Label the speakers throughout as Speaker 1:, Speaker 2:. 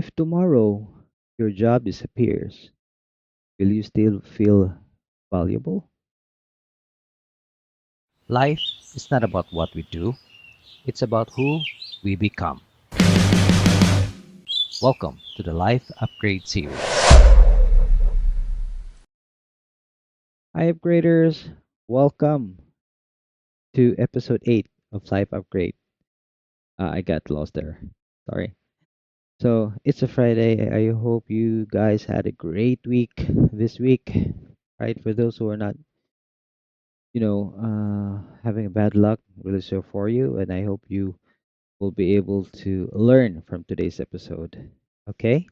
Speaker 1: If tomorrow your job disappears, will you still feel valuable?
Speaker 2: Life is not about what we do, it's about who we become. Welcome to the Life Upgrade Series.
Speaker 1: Hi, upgraders. Welcome to episode 8 of Life Upgrade. I got lost there. Sorry. So, it's a Friday. I hope you guys had a great week this week. Right? For those who are not, having a bad luck, really so for you. And I hope you will be able to learn from today's episode. Okay?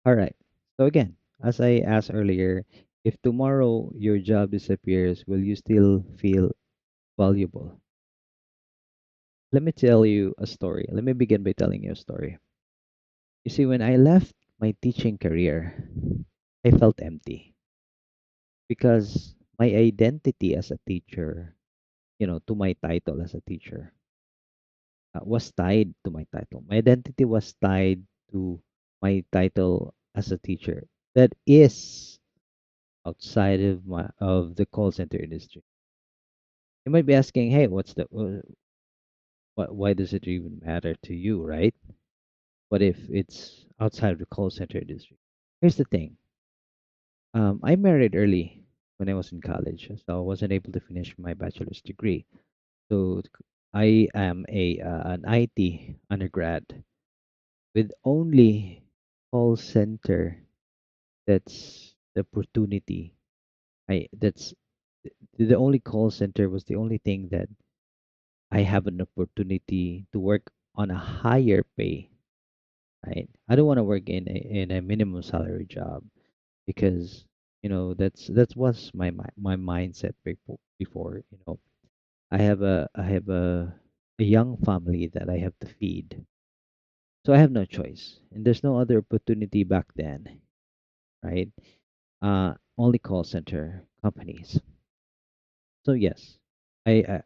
Speaker 1: All right. So, again, as I asked earlier, if tomorrow your job disappears, will you still feel valuable? Let me tell you a story. Let me begin by telling you a story. You see, when I left my teaching career, I felt empty because my identity as a teacher, to my title as a teacher, was tied to my title. My identity was tied to my title as a teacher. That is outside of the call center industry. You might be asking, "Hey, why does it even matter to you, right? What if it's outside of the call center industry?" Here's the thing. I married early when I was in college, so I wasn't able to finish my bachelor's degree. So I am a an IT undergrad with only call center. That's the opportunity. I that's the only call center was the only thing that I have an opportunity to work on a higher pay. Right? I don't want to work in a minimum salary job because that's was my mindset before. I have a young family that I have to feed, so I have no choice, and there's no other opportunity back then, right? Only call center companies. So yes, I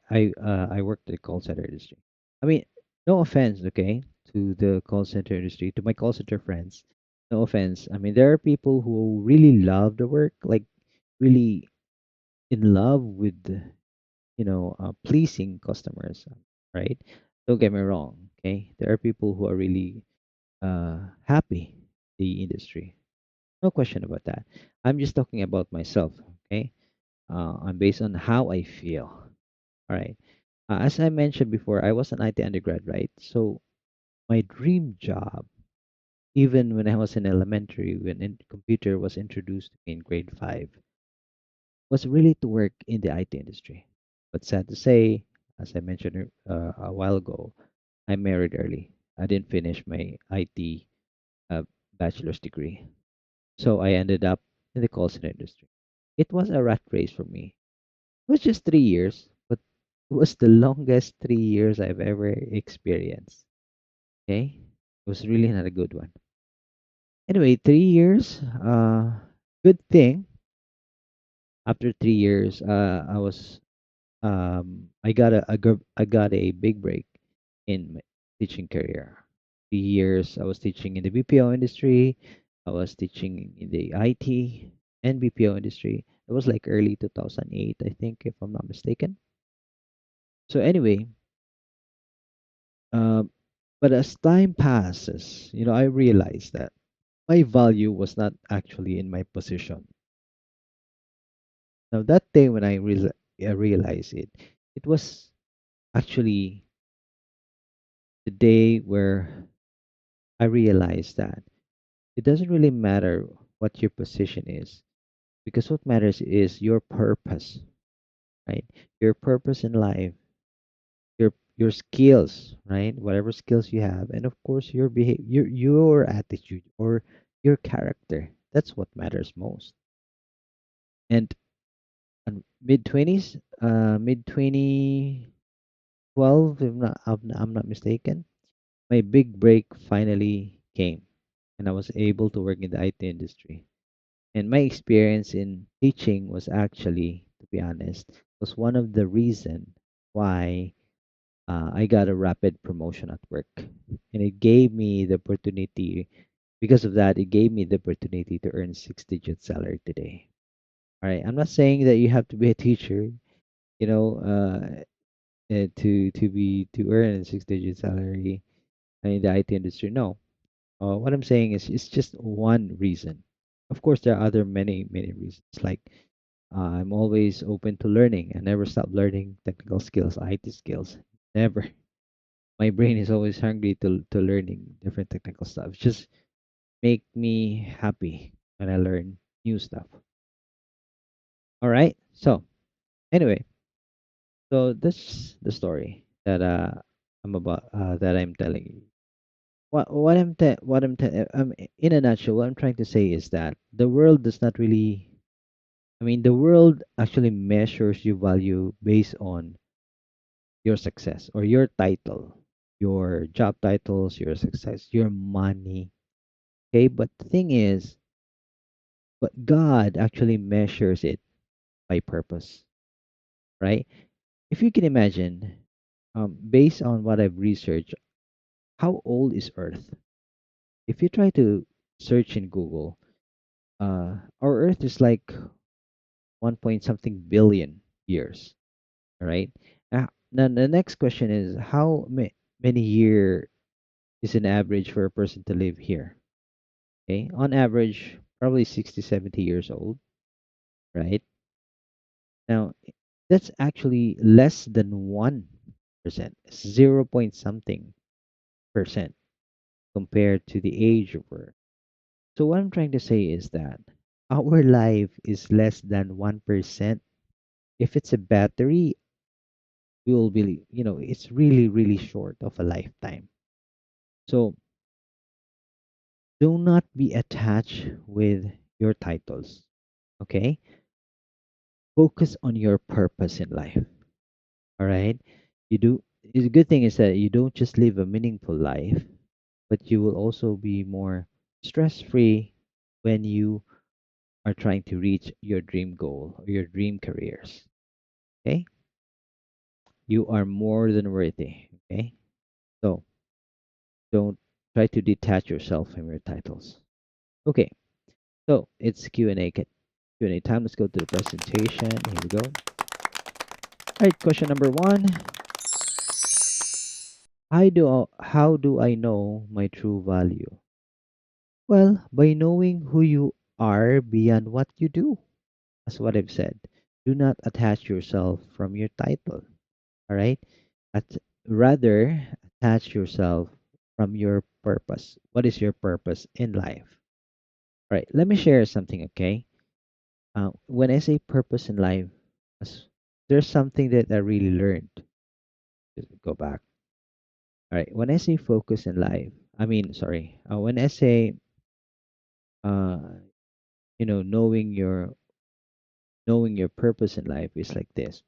Speaker 1: worked in the call center industry. I mean, no offense, okay, to the call center industry, to my call center friends. No offense. I mean, there are people who really love the work, like really in love with pleasing customers, right? Don't get me wrong, okay? There are people who are really happy the industry. No question about that. I'm just talking about myself, okay? I'm based on how I feel. All right. As I mentioned before, I was an IT undergrad, right? So my dream job, even when I was in elementary, when computer was introduced to me in grade 5, was really to work in the IT industry. But sad to say, as I mentioned a while ago, I married early. I didn't finish my IT uh, bachelor's degree. So I ended up in the call center industry. It was a rat race for me. It was just 3 years, but it was the longest 3 years I've ever experienced. Okay? It was really not a good one. Anyway, 3 years, good thing. After 3 years, I got a big break in my teaching career. 3 years I was teaching in the BPO industry. I was teaching in the IT and BPO industry. It was like early 2008, I think, if I'm not mistaken. So anyway, um, but as time passes, I realized that my value was not actually in my position. Now that day when I realized it, it was actually the day where I realized that it doesn't really matter what your position is, because what matters is your purpose, right? Your purpose in life, your skills, right? Whatever skills you have, and of course your behavior, your attitude or your character. That's what matters most. And mid 2012, if I'm not mistaken, my big break finally came, and I was able to work in the IT industry. And my experience in teaching was actually, to be honest, was one of the reason why I got a rapid promotion at work, and it gave me the opportunity. Because of that, it gave me the opportunity to earn six-digit salary today. All right. I'm not saying that you have to be a teacher, you know, to earn a six-digit salary in the IT industry. No. What I'm saying is it's just one reason. Of course, there are other many reasons. Like I'm always open to learning. I never stop learning technical skills, IT skills. Never. My brain is always hungry to learning different technical stuff. Just make me happy when I learn new stuff. All right. So anyway, so this the story that that I'm telling you. In a nutshell, what I'm trying to say is that the world does not really. I mean, the world actually measures your value based on your success or your title, your job titles, your success, your money. Okay, but the thing is, but God actually measures it by purpose, right? If you can imagine, based on what I've researched, how old is Earth? If you try to search in Google, our Earth is like 1 point something billion years, right? Now the next question is many year is an average for a person to live here? Okay, on average, probably 60, 70 years old, right? Now, that's actually less than 1%, 0 point something percent compared to the age of Earth. So, what I'm trying to say is that our life is less than 1%. If it's a battery, we will be, it's really, really short of a lifetime. So, do not be attached with your titles, okay? Focus on your purpose in life. All right. You do. The good thing is that you don't just live a meaningful life, but you will also be more stress free when you are trying to reach your dream goal or your dream careers. Okay. You are more than worthy. Okay. So don't try to detach yourself from your titles. Okay. So it's Q&A time. Let's go to the presentation. Here we go. All right. Question number one. How do I know my true value? Well, by knowing who you are beyond what you do. That's what I've said. Do not attach yourself from your title. All right. At, Rather, attach yourself from your purpose. What is your purpose in life? All right. Let me share something. Okay. When I say purpose in life, as- there's something that I really learned. Just go back. All right. When I say focus in life, I mean, sorry. When I say, uh, knowing your purpose in life is like this.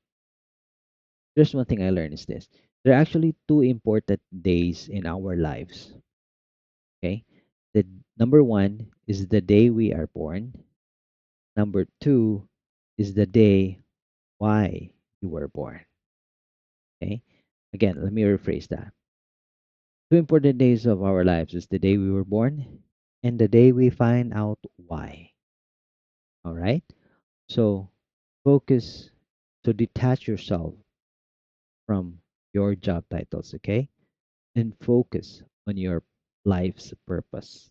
Speaker 1: There's one thing I learned is this. There are actually two important days in our lives. Okay. The number one is the day we are born. Number two is the day why you were born. Okay. Again, let me rephrase that. Two important days of our lives is the day we were born and the day we find out why. All right. So focus to detach yourself from your job titles. Okay, and focus on your life's purpose.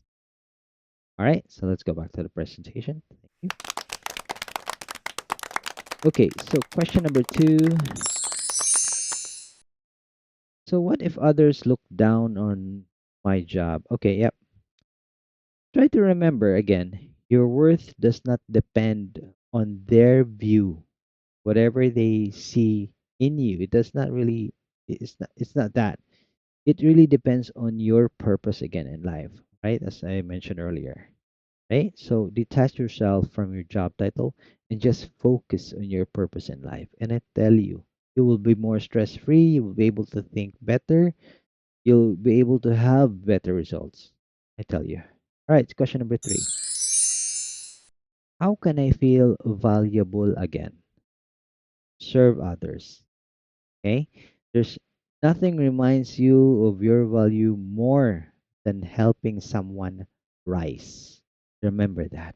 Speaker 1: All right, so let's go back to the presentation. Thank you. Okay, so question number two. So, what if others look down on my job? Okay, yep. Try to remember again your worth does not depend on their view. Whatever they see in you, it does not really, it's not that. It really depends on your purpose again in life, right? As I mentioned earlier. Right? So detach yourself from your job title and just focus on your purpose in life. And I tell you, you will be more stress free. You will be able to think better. You'll be able to have better results. I tell you. All right, question number three. How can I feel valuable again? Serve others. Okay? There's nothing reminds you of your value more than helping someone rise. Remember that.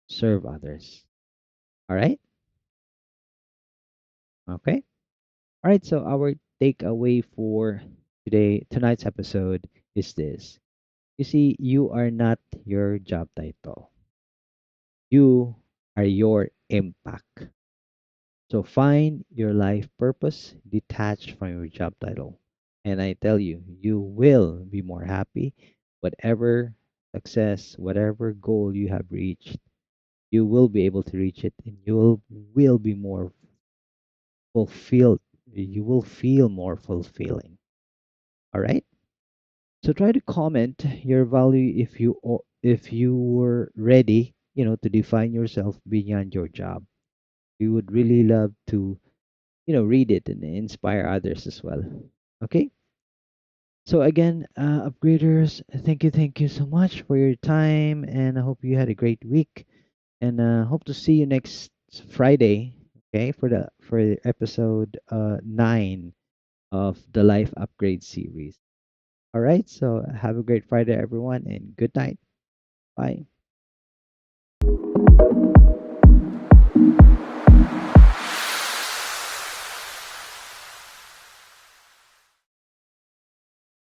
Speaker 1: Serve others. All right? Okay. All right. So our takeaway for tonight's episode is this. You see, you are not your job title. You are your impact. So find your life purpose detached from your job title. And I tell you, you will be more happy. Whatever success, whatever goal you have reached, you will be able to reach it and will be more fulfilled. You will feel more fulfilling. All right? So try to comment your value if you were ready, to define yourself beyond your job. We would really love to read it and inspire others as well. Okay. So again, upgraders, thank you so much for your time, and I hope you had a great week, and hope to see you next Friday. Okay, for episode 9 of the Life Upgrade series. All right. So have a great Friday, everyone, and good night. Bye.